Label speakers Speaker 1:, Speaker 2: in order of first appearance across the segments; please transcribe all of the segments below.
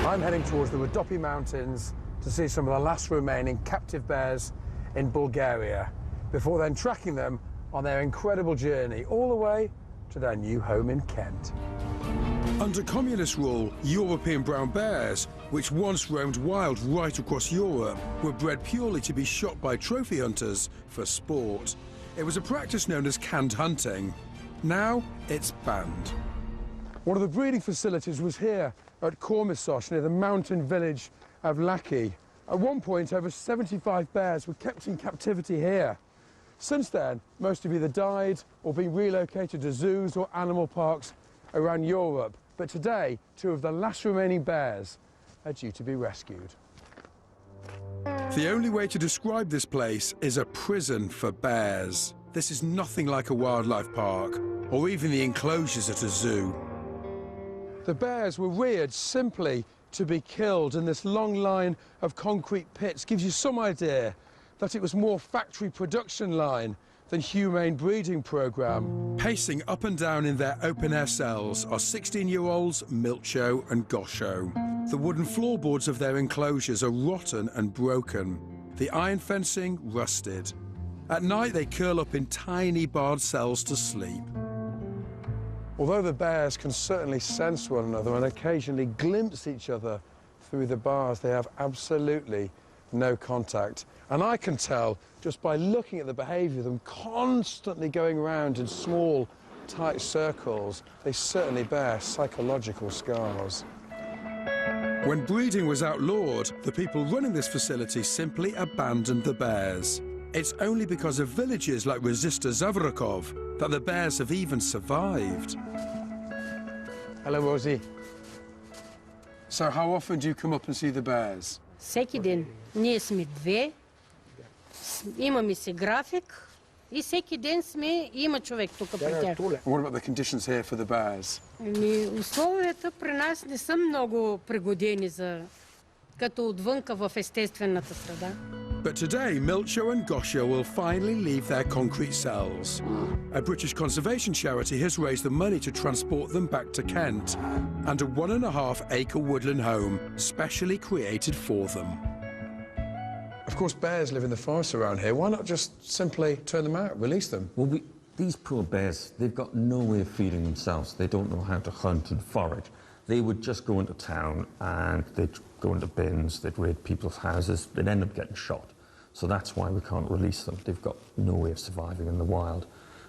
Speaker 1: I'm heading towards the Rhodope Mountains to see some of the last remaining captive bears in Bulgaria, before then tracking them on their incredible journey all the way to their new home in Kent.
Speaker 2: Under communist rule, European brown bears, which once roamed wild right across Europe, were bred purely to be shot by trophy hunters for sport. It was a practice known as canned hunting. Now it's banned.
Speaker 1: One of the breeding facilities was here at Kormisos, near the mountain village of Laki. At one point, over 75 bears were kept in captivity here. Since then, most have either died or been relocated to zoos or animal parks around Europe. But today, two of the last remaining bears are due to be rescued.
Speaker 2: The only way to describe this place is a prison for bears. This is nothing like a wildlife park or even the enclosures at a zoo.
Speaker 1: The bears were reared simply to be killed, and this long line of concrete pits gives you some idea that it was more factory production line than humane breeding programme.
Speaker 2: Pacing up and down in their open-air cells are 16-year-olds Milcho and Gosho. The wooden floorboards of their enclosures are rotten and broken, the iron fencing rusted. At night they curl up in tiny barred cells to sleep.
Speaker 1: Although the bears can certainly sense one another and occasionally glimpse each other through the bars, they have absolutely no contact. And I can tell just by looking at the behaviour of them constantly going around in small, tight circles, they certainly bear psychological scars.
Speaker 2: When breeding was outlawed, the people running this facility simply abandoned the bears. It's only because of villages like Resista Zavrakov that the bears have even survived.
Speaker 1: Hello, Rosie. So how often do you come up and see the bears?
Speaker 3: Всеки ден. Ние сме две, имаме си график и всеки ден сме, има човек тук при тях.
Speaker 1: What about the conditions here for the bears?
Speaker 3: Условията при нас не са много пригодени за като отвънка в естествената среда.
Speaker 2: But today, Milcho and Gosho will finally leave their concrete cells. A British conservation charity has raised the money to transport them back to Kent, and a 1.5-acre woodland home specially created for them.
Speaker 1: Of course, bears live in the forest around here. Why not just simply turn them out, release them?
Speaker 4: Well, these poor bears, they've got no way of feeding themselves. They don't know how to hunt and forage. They would just go into town and they'd go into bins, they'd raid people's houses, they'd end up getting shot. So that's why we can't release them. They've got no way of surviving in the wild.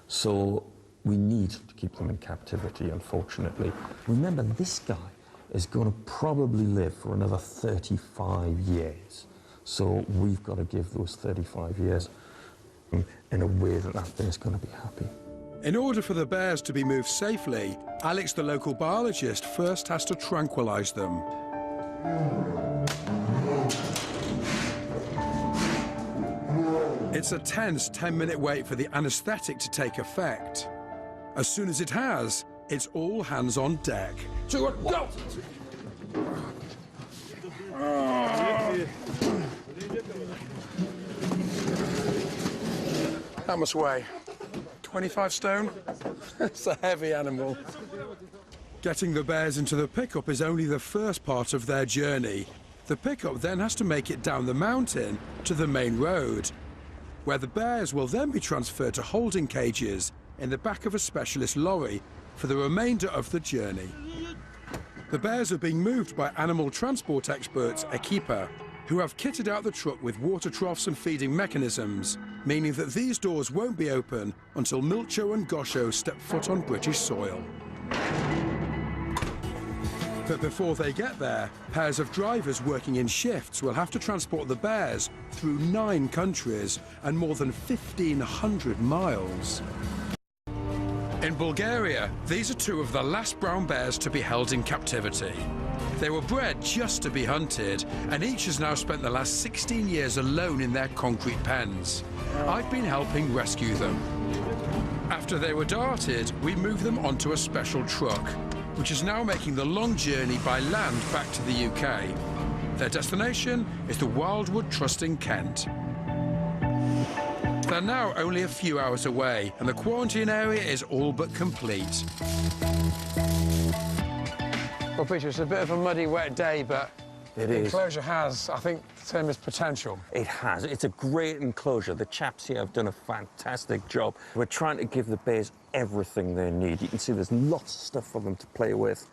Speaker 4: So we need to keep them in captivity, unfortunately. Remember, this guy is going to probably live for another 35 years. So we've got to give those 35 years in a way that that bear's going to be happy.
Speaker 2: In order for the bears to be moved safely, Alex, the local biologist, first has to tranquilise them. It's a tense 10-minute wait for the anaesthetic to take effect. As soon as it has, it's all hands on deck.
Speaker 1: 2, 1, go! That must weigh 25 stone. It's a heavy animal.
Speaker 2: Getting the bears into the pickup is only the first part of their journey. The pickup then has to make it down the mountain to the main road, where the bears will then be transferred to holding cages in the back of a specialist lorry for the remainder of the journey. The bears are being moved by animal transport experts Equipa, who have kitted out the truck with water troughs and feeding mechanisms, meaning that these doors won't be open until Milcho and Gosho step foot on British soil. But before they get there, pairs of drivers working in shifts will have to transport the bears through 9 countries and more than 1,500 miles. In Bulgaria, these are 2 of the last brown bears to be held in captivity. They were bred just to be hunted, and each has now spent the last 16 years alone in their concrete pens. I've been helping rescue them. After they were darted, we moved them onto a special truck, which is now making the long journey by land back to the UK. Their destination is the Wildwood Trust in Kent. They're now only a few hours away, and the quarantine area is all but complete.
Speaker 1: Well, Peter, it's a bit of a muddy, wet day, but
Speaker 4: It
Speaker 1: the
Speaker 4: is.
Speaker 1: enclosure has, I think, tremendous potential.
Speaker 4: It has. It's a great enclosure. The chaps here have done a fantastic job. We're trying to give the bears everything they need. You can see there's lots of stuff for them to play with.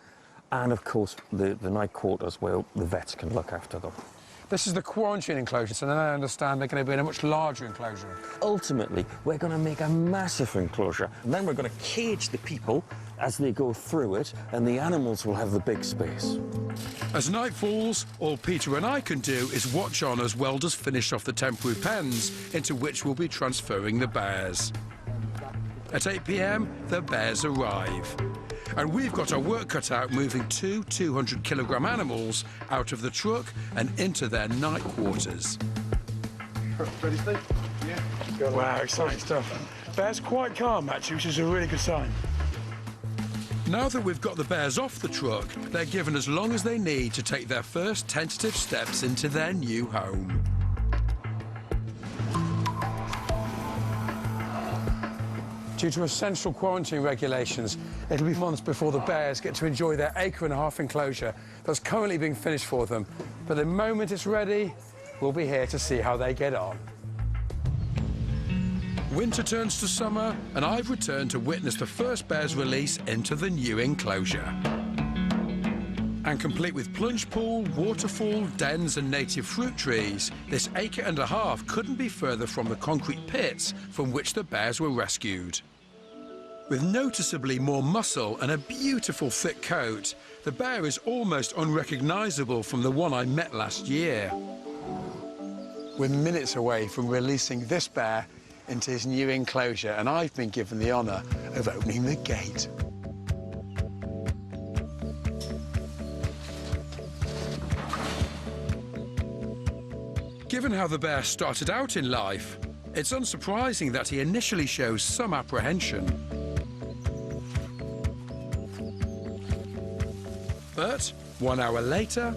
Speaker 4: And, of course, the night quarters where the vets can look after them.
Speaker 1: This is the quarantine enclosure, so then I understand they're going to be in a much larger enclosure.
Speaker 4: Ultimately, we're going to make a massive enclosure, and then we're going to cage the people as they go through it, and the animals will have the big space.
Speaker 2: As night falls, all Peter and I can do is watch on as welders finish off the temporary pens into which we'll be transferring the bears. At 8 p.m, the bears arrive. And we've got our work cut out moving two 200-kilogram animals out of the truck and into their night quarters.
Speaker 1: Ready, Steve? Yeah. Wow, exciting stuff. Bear's quite calm, actually, which is a really good sign.
Speaker 2: Now that we've got the bears off the truck, they're given as long as they need to take their first tentative steps into their new home.
Speaker 1: Due to essential quarantine regulations, it'll be months before the bears get to enjoy their acre-and-a-half enclosure that's currently being finished for them. But the moment it's ready, we'll be here to see how they get on.
Speaker 2: Winter turns to summer, and I've returned to witness the first bear's release into the new enclosure. And complete with plunge pool, waterfall, dens and native fruit trees, this acre-and-a-half couldn't be further from the concrete pits from which the bears were rescued. With noticeably more muscle and a beautiful thick coat, the bear is almost unrecognisable from the one I met last year.
Speaker 1: We're minutes away from releasing this bear into his new enclosure, and I've been given the honour of opening the gate.
Speaker 2: Given how the bear started out in life, it's unsurprising that he initially shows some apprehension. But 1 hour later,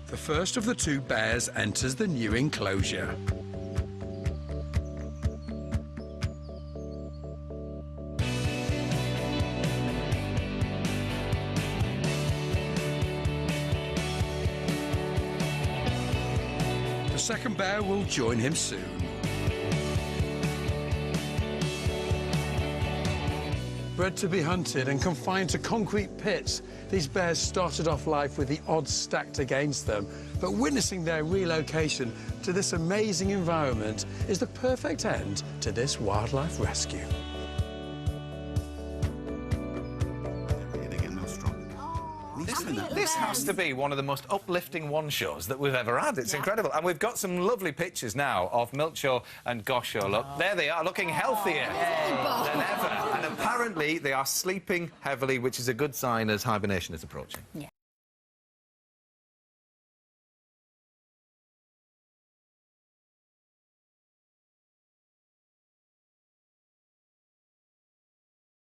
Speaker 2: the first of the two bears enters the new enclosure. The second bear will join him soon.
Speaker 1: Bred to be hunted and confined to concrete pits, these bears started off life with the odds stacked against them. But witnessing their relocation to this amazing environment is the perfect end to this wildlife rescue.
Speaker 5: This has to be one of the most uplifting one shows that we've ever had. It's incredible. And we've got some lovely pictures now of Milkshaw and Goshaw. Look, there they are, looking healthier than ever. And apparently they are sleeping heavily, which is a good sign as hibernation is approaching.
Speaker 6: Yeah.